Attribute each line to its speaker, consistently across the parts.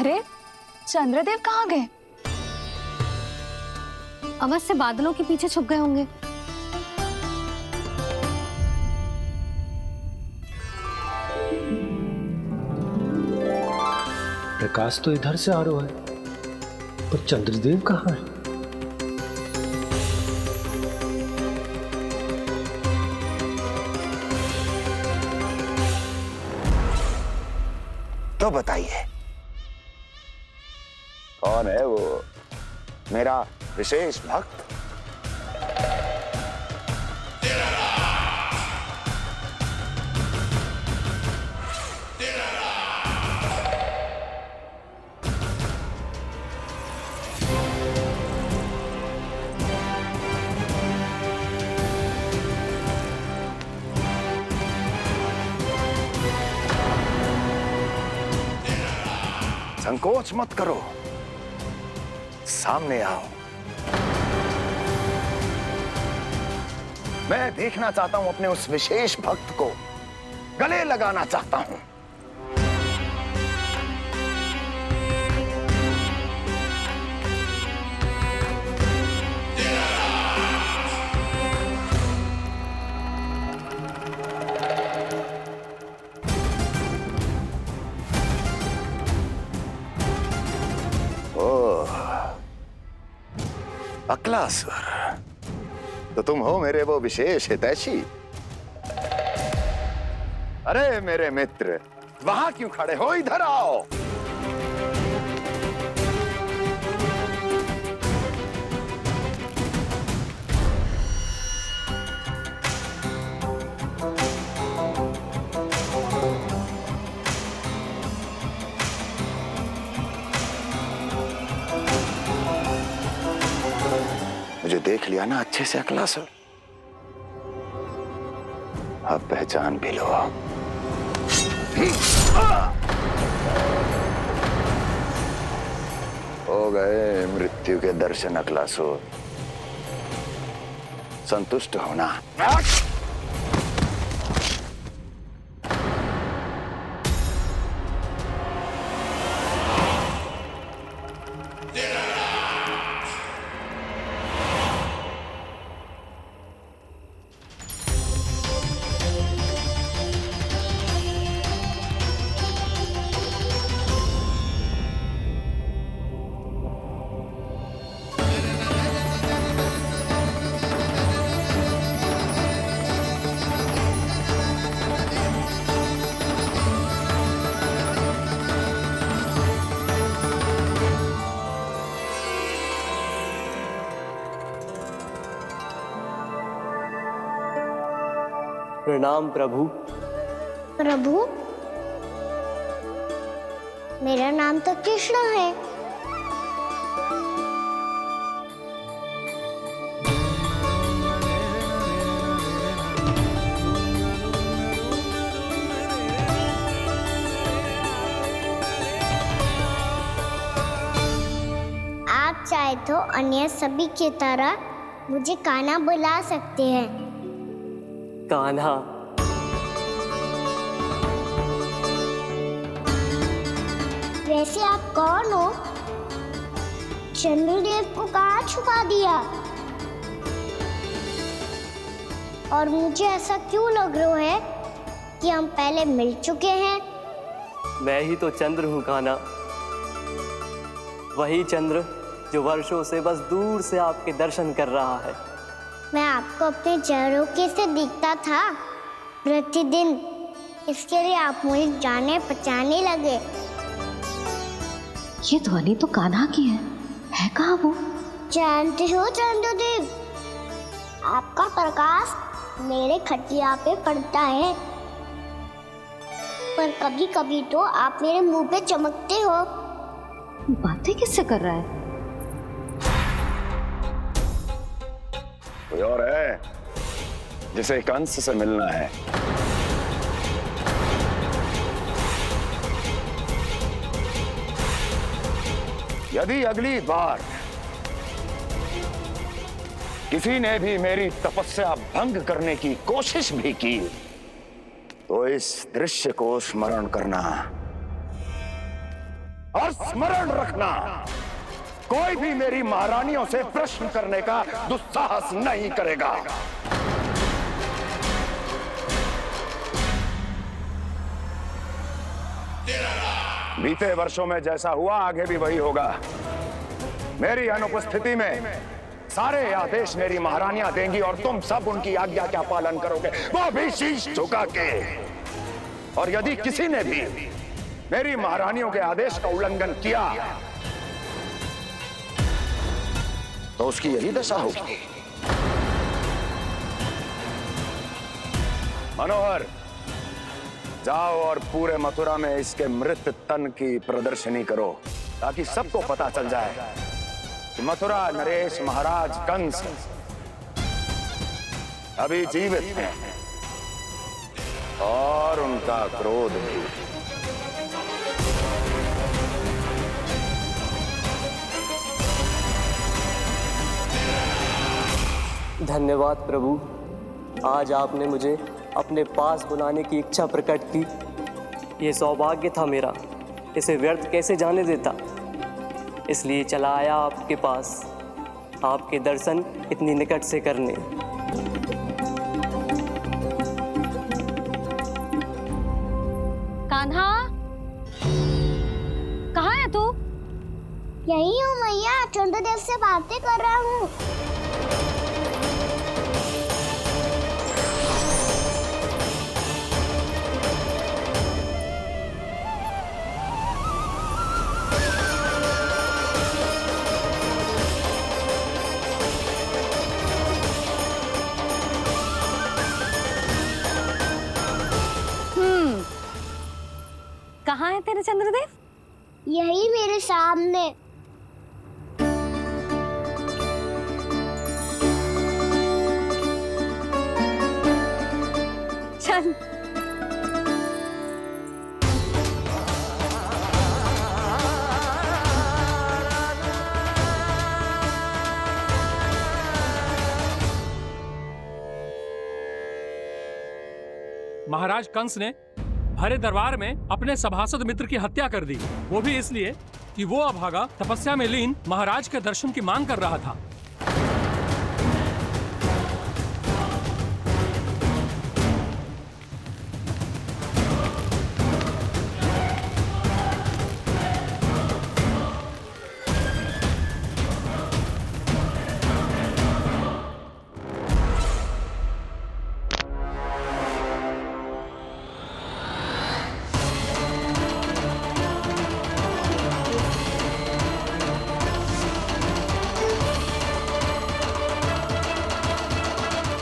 Speaker 1: अरे चंद्रदेव कहाँ गए?
Speaker 2: अवश्य बादलों के पीछे छुप गए होंगे।
Speaker 3: प्रकाश तो इधर से आ रहा है, पर चंद्रदेव कहाँ है?
Speaker 4: तो बताइए कौन है वो मेरा विशेष भक्त? संकोच मत करो, सामने आओ। मैं देखना चाहता हूं अपने उस विशेष भक्त को, गले लगाना चाहता हूं। अक्लासुर, तो तुम हो मेरे वो विशेष हितैषी। अरे मेरे मित्र, वहां क्यों खड़े हो? इधर आओ। मुझे देख लिया ना अच्छे से अक्लासुर? अब पहचान भी लो। हो गए मृत्यु के दर्शन अक्लासुर, संतुष्ट होना।
Speaker 5: प्रणाम प्रभु।
Speaker 6: प्रभु, मेरा नाम तो कृष्ण है। आप चाहे तो अन्य सभी की तरह मुझे कान्हा बुला सकते हैं।
Speaker 5: कान्हा?
Speaker 6: वैसे आप कौन हो? चंद्रदेव को कहाँ छुपा दिया? और मुझे ऐसा क्यों लग रहा है कि हम पहले मिल चुके हैं?
Speaker 5: मैं ही तो चंद्र हूँ कान्हा, वही चंद्र जो वर्षों से बस दूर से आपके दर्शन कर रहा है।
Speaker 6: मैं आपको अपने झरोखे से दिखता था प्रतिदिन, इसके लिए आप मुझे जाने पहचाने लगे।
Speaker 2: ये ध्वनि तो कान्हा की है कहाँ वो?
Speaker 6: जानते हो चंद्रदेव, आपका प्रकाश मेरे खटिया पे पड़ता है, पर कभी कभी तो आप मेरे मुंह पे चमकते हो।
Speaker 2: बातें किससे कर रहा है?
Speaker 4: कोई और है जिसे कंस से मिलना है? यदि अगली बार किसी ने भी मेरी तपस्या भंग करने की कोशिश भी की तो इस दृश्य को स्मरण करना, और स्मरण रखना, कोई भी मेरी महारानियों से प्रश्न करने का दुस्साहस नहीं करेगा। बीते वर्षों में जैसा हुआ आगे भी वही होगा। मेरी अनुपस्थिति में सारे आदेश मेरी महारानियां देंगी और तुम सब उनकी आज्ञा का पालन करोगे, वो भी शीश झुका के। और यदि किसी ने भी मेरी महारानियों के आदेश का उल्लंघन किया तो उसकी यही दशा होगी। मनोहर, जाओ और पूरे मथुरा में इसके मृत तन की प्रदर्शनी करो, ताकि सबको पता चल जाए कि मथुरा नरेश महाराज कंस अभी जीवित हैं और उनका क्रोध भी।
Speaker 5: धन्यवाद प्रभु, आज आपने मुझे अपने पास बुलाने की इच्छा प्रकट की। ये सौभाग्य था मेरा, इसे व्यर्थ कैसे जाने देता। इसलिए चला आया आपके पास, आपके दर्शन इतनी निकट से करने।
Speaker 2: कान्हा, कहाँ है तू?
Speaker 6: यही हूँ मैया, चंद्रदेव से बातें कर रहा हूँ।
Speaker 2: कहाँ है तेरे चंद्रदेव?
Speaker 6: यही मेरे सामने।
Speaker 2: चल।
Speaker 7: महाराज कंस ने भरे दरबार में अपने सभासद मित्र की हत्या कर दी, वो भी इसलिए कि वो अभागा तपस्या में लीन महाराज के दर्शन की मांग कर रहा था।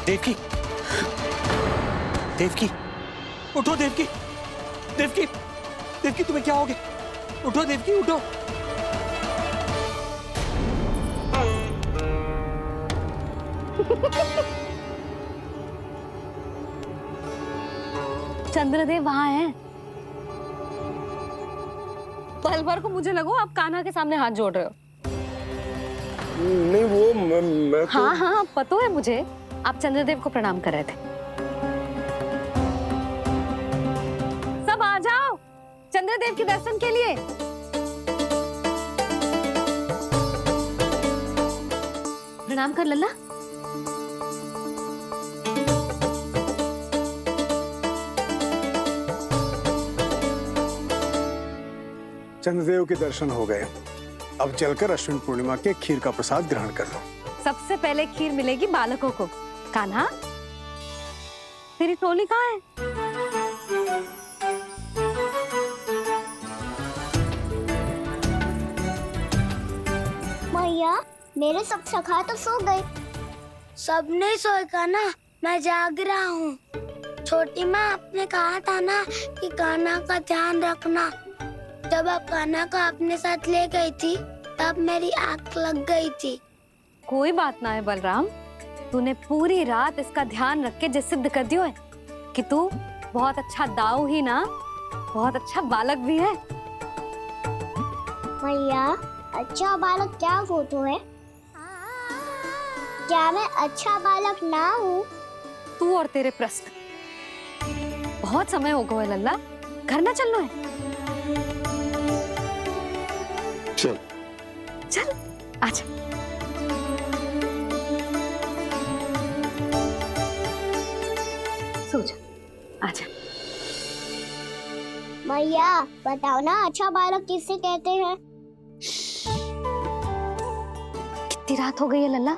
Speaker 8: देवकी, देवकी, उठो देवकी, देवकी, देवकी तुम्हें क्या हो गया? उठो देवकी, उठो।
Speaker 2: चंद्रदेव वहाँ हैं। पल भर को मुझे लगो आप कान्हा के सामने हाथ जोड़ रहे हो।
Speaker 4: नहीं, वो मैं तो...
Speaker 2: हाँ हाँ, पता है मुझे, आप चंद्रदेव को प्रणाम कर रहे थे। सब आ जाओ चंद्रदेव के दर्शन के लिए। प्रणाम कर लल्ला।
Speaker 9: चंद्रदेव के दर्शन हो गए, अब चलकर अश्विन पूर्णिमा के खीर का प्रसाद ग्रहण कर लो।
Speaker 2: सबसे पहले खीर मिलेगी बालकों को। कान्हा, तेरी टोली कहाँ है?
Speaker 6: मैया, मेरे सब सखा तो सो गए। सब नहीं सोए कान्हा, मैं जाग रहा हूँ। छोटी माँ, आपने कहा था ना कि कान्हा का ध्यान रखना। जब आप कान्हा को अपने साथ ले गई थी तब मेरी आँख लग गई थी।
Speaker 2: कोई बात ना है बलराम, तूने पूरी रात इसका ध्यान रख के जिस सिद्ध कर दियो है कि तू बहुत अच्छा दाऊ ही ना, बहुत अच्छा बालक भी है।
Speaker 6: मैया, अच्छा बालक क्या फोटो है? क्या मैं अच्छा बालक ना हूँ?
Speaker 2: तू और तेरे प्रश्न। बहुत समय हो गया लल्ला, घर ना चलना है। चल आजा। सो जा, आजा।
Speaker 6: मैया बताओ ना, अच्छा बालक किसे कहते हैं?
Speaker 2: कितनी रात हो गई है लल्ला?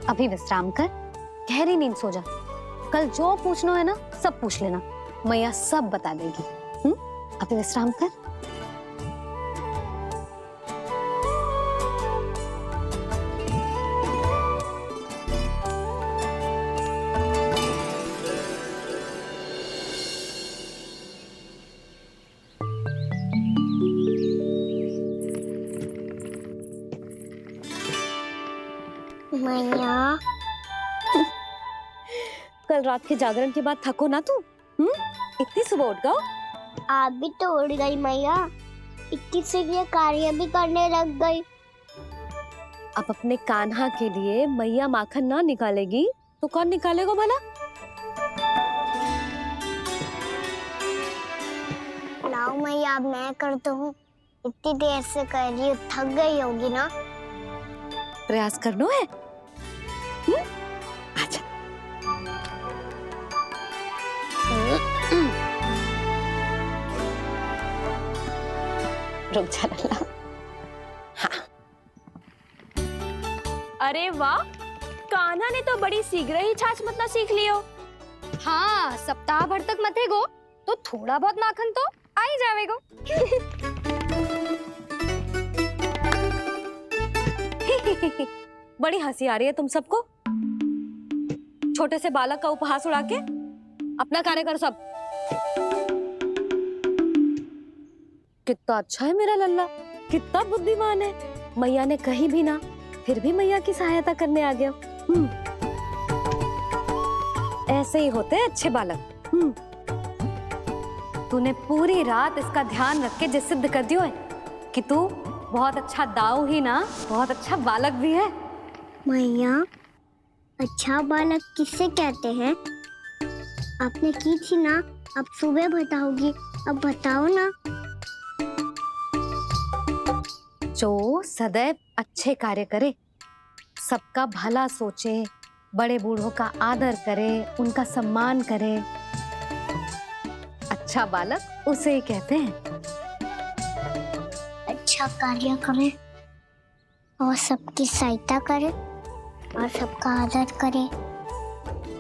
Speaker 2: अभी विश्राम कर, गहरी नींद सो जा। कल जो पूछना है ना सब पूछ लेना, मैया सब बता देगी। अभी विश्राम कर।
Speaker 6: मैया
Speaker 2: कल रात के जागरण के बाद थको ना तू? इतनी सुबह उठ गओ?
Speaker 6: आप भी तो उड़ गई मैया, इतनी से ये कार्य भी करने लग गई।
Speaker 2: अब अपने कान्हा के लिए मैया माखन ना निकालेगी तो कौन निकालेगा भला?
Speaker 6: लाओ मैया, अब मैं करता हूँ। इतनी देर से कर रही हूँ, थक गई होगी ना।
Speaker 2: प्रयास करना है। आजा। रुक जा लल्ला।
Speaker 10: अरे वाह, कान्हा ने तो बड़ी शीघ्र ही छाछ मतना सीख लियो।
Speaker 1: हाँ, सप्ताह भर तक मते गो तो थोड़ा बहुत माखन तो आ ही जावेगो।
Speaker 2: बड़ी हंसी आ रही है तुम सबको। छोटे से बालक का उपहास उड़ा के अपना कार्य कर सब। कितना अच्छा है मेरा लल्ला, कितना बुद्धिमान है। मैया ने कहीं भी ना, फिर भी मैया की सहायता करने आ गया। ऐसे ही होते हैं अच्छे बालक। तूने पूरी रात इसका ध्यान रख के जो सिद्ध कर दियो है कि तू बहुत अच्छा दाऊ ही ना, बहुत अच्छा बालक भी है।
Speaker 6: मैया, अच्छा बालक किसे कहते हैं? आपने की थी ना, अब सुबह बताओगी। अब बताओ ना।
Speaker 2: जो सदैव अच्छे कार्य करे, सबका भला सोचे, बड़े बूढ़ों का आदर करे, उनका सम्मान करे, अच्छा बालक उसे ही कहते हैं।
Speaker 6: अच्छा कार्य करे और सबकी सहायता करे और सबका आदर करे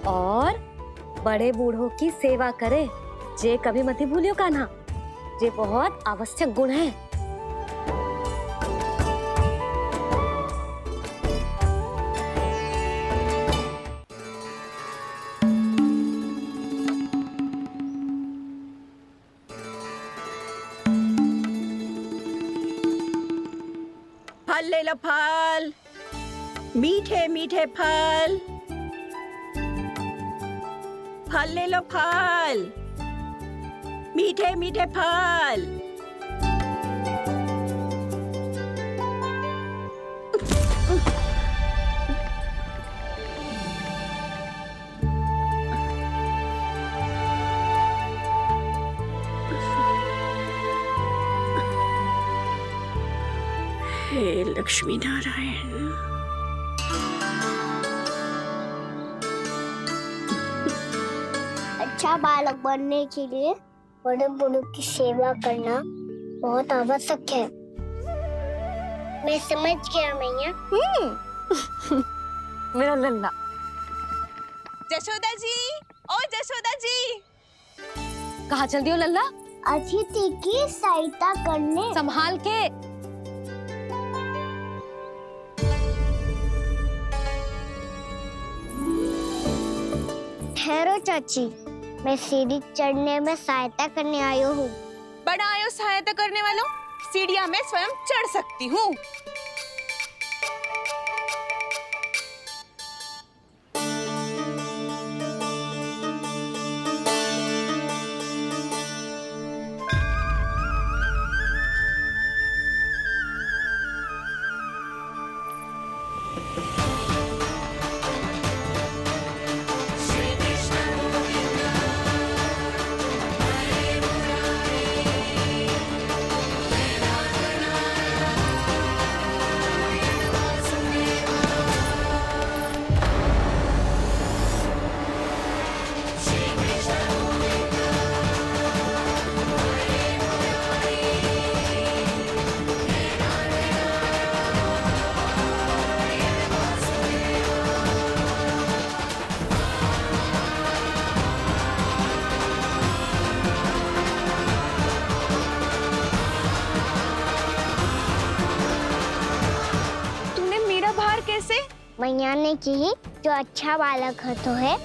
Speaker 2: और बड़े बूढ़ों की सेवा करे। जे कभी मत भूलियो कान्हा, जे बहुत आवश्यक गुण है।
Speaker 10: फल ले लो, फल, मीठे मीठे फल। फल ले लो, फल, मीठे मीठे फल। हे लक्ष्मी नारायण।
Speaker 6: अच्छा बालक बनने के लिए बड़े बूढ़ों की सेवा करना बहुत आवश्यक है। मैं समझ गया मैया।
Speaker 2: मेरा लल्ला।
Speaker 10: जशोदा जी, ओ जशोदा जी।
Speaker 2: कहाँ चल दियो लल्ला?
Speaker 6: अतिथि की सहायता करने।
Speaker 2: संभाल के।
Speaker 6: ठहरो चाची, मैं सीढ़ी चढ़ने में सहायता करने आई हूँ।
Speaker 10: बड़ा आयो सहायता करने वालों, सीढ़ियां मैं स्वयं चढ़ सकती हूँ।
Speaker 6: मैया ने की जो अच्छा बालक होतो है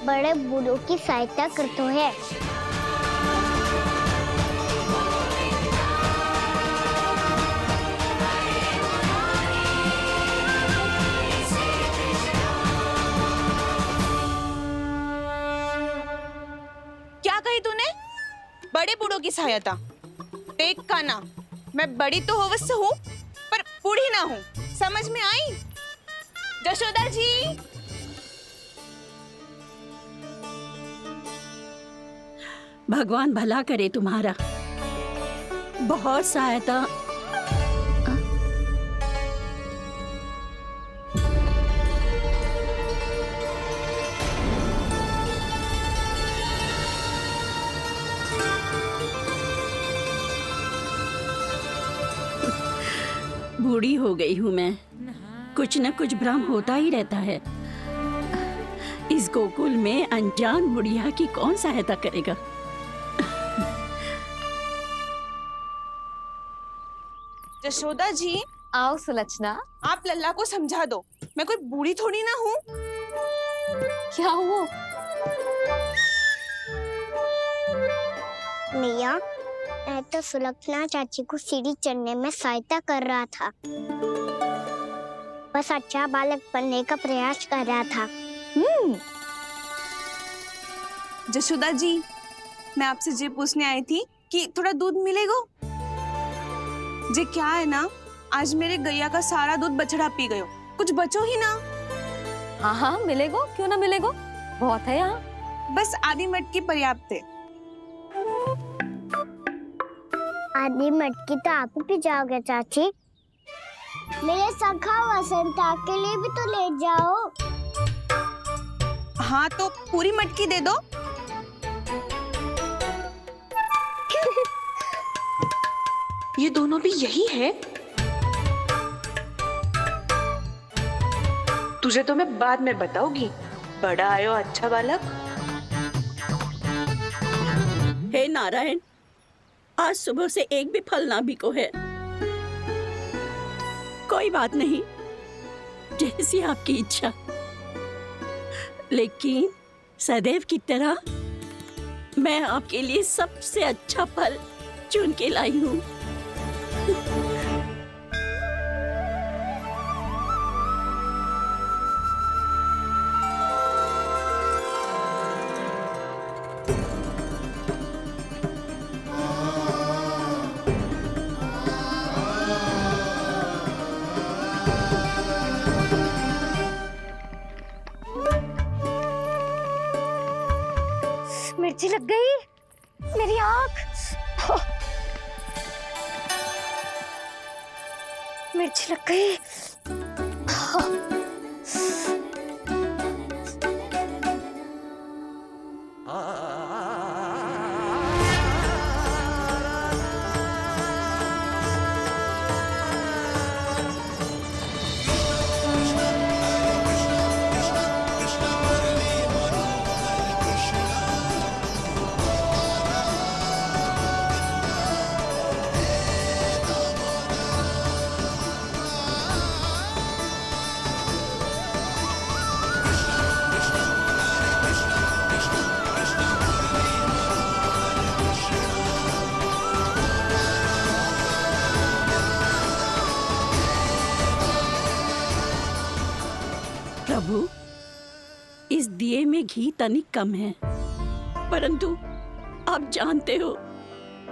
Speaker 6: बड़े बूढ़ों की सहायता करतो है।
Speaker 10: क्या कही तूने? बड़े बूढ़ों की सहायता? देख काना, मैं बड़ी तो अवश्य हूँ पर बूढ़ी ना हूँ, समझ में आई? जशोदा जी,
Speaker 11: भगवान भला करे तुम्हारा। बहुत सहायता। बूढ़ी हो गई हूँ मैं, कुछ न कुछ भ्रम होता ही रहता है। इस गोकुल में अनजान बुढ़िया की कौन सहायता करेगा?
Speaker 10: जशोदा जी,
Speaker 2: आओ सुलक्षणा।
Speaker 10: आप लल्ला को समझा दो, मैं कोई बूढ़ी थोड़ी ना हूँ।
Speaker 2: क्या हुआ?
Speaker 6: मैया, मैं तो सुलक्षणा चाची को सीढ़ी चढ़ने में सहायता कर रहा था, बस अच्छा बालक बनने का प्रयास कर रहा था।
Speaker 10: जशोदा जी, मैं आपसे ये पूछने आई थी कि थोड़ा दूध मिलेगा? जे क्या है ना, आज मेरे गैया का सारा दूध बछड़ा पी गयो, कुछ बचो ही ना।
Speaker 2: हाँ हाँ मिलेगो, क्यों ना मिलेगो, बहुत है यहाँ।
Speaker 10: बस आधी मटकी पर्याप्त है।
Speaker 6: आधी मटकी तो आप ही पी जाओगे चाची। मेरे सखा वसंता के लिए भी तो ले जाओ।
Speaker 10: हाँ तो पूरी मटकी दे दो। ये दोनों भी यही है? तुझे तो मैं बाद में बताऊंगी। बड़ा आयो अच्छा बालक।
Speaker 11: हे नारायण, आज सुबह से एक भी फल ना बिको है। कोई बात नहीं, जैसी आपकी इच्छा। लेकिन सदैव की तरह मैं आपके लिए सबसे अच्छा फल चुन के लाई हूँ।
Speaker 1: मिर्ची लग गई मेरी आँख। मिर्ची लग गई।
Speaker 11: प्रभु, इस दिए में घी तनिक कम है, परंतु आप जानते हो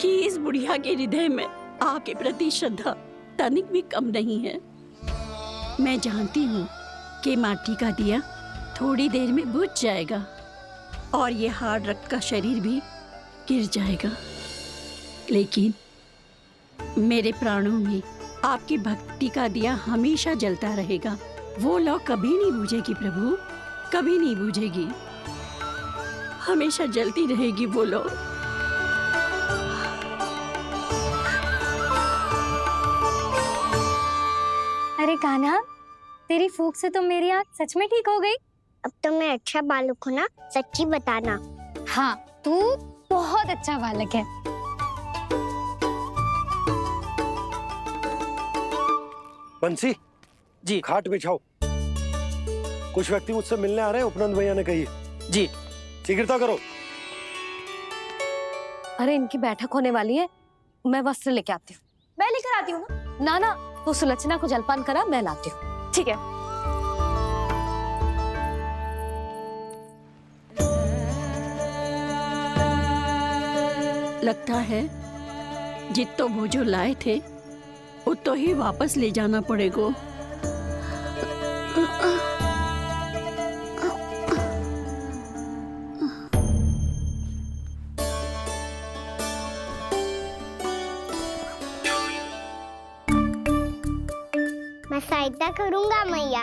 Speaker 11: कि इस बुढ़िया के हृदय में आपके प्रति श्रद्धा तनिक भी कम नहीं है। मैं जानती हूँ कि माटी का दिया थोड़ी देर में बुझ जाएगा और ये हार्ड रक्त का शरीर भी गिर जाएगा, लेकिन मेरे प्राणों में आपकी भक्ति का दिया हमेशा जलता रहेगा। वो लौ कभी नहीं बुझेगी प्रभु, कभी नहीं बुझेगी, हमेशा जलती रहेगी वो लौ।
Speaker 1: अरे कान्हा, तेरी फूंक से तो मेरी आँख सच में ठीक हो गई।
Speaker 6: अब तो मैं अच्छा बालक हूँ ना, सच्ची बताना।
Speaker 1: हाँ, तू बहुत अच्छा बालक है।
Speaker 3: बंसी
Speaker 5: जी।
Speaker 3: खाट बिछाओ। कुछ व्यक्ति मुझसे मिलने आ रहे हैं, उपनंद भैया ने कही।
Speaker 5: जी।
Speaker 3: शीघ्रता करो।
Speaker 2: अरे इनकी बैठक होने वाली है, मैं वस्त्र लेके आती हूँ।
Speaker 1: मैं लेकर आती हूँ ना।
Speaker 2: ना तो सुलक्षणा को जलपान करा, मैं लाती हूँ।
Speaker 1: ठीक है।
Speaker 11: लगता है जितो वो जो लाए थे उतो ही वापस ले जाना पड़ेगा।
Speaker 6: मैं सहायता करूंगा मैया।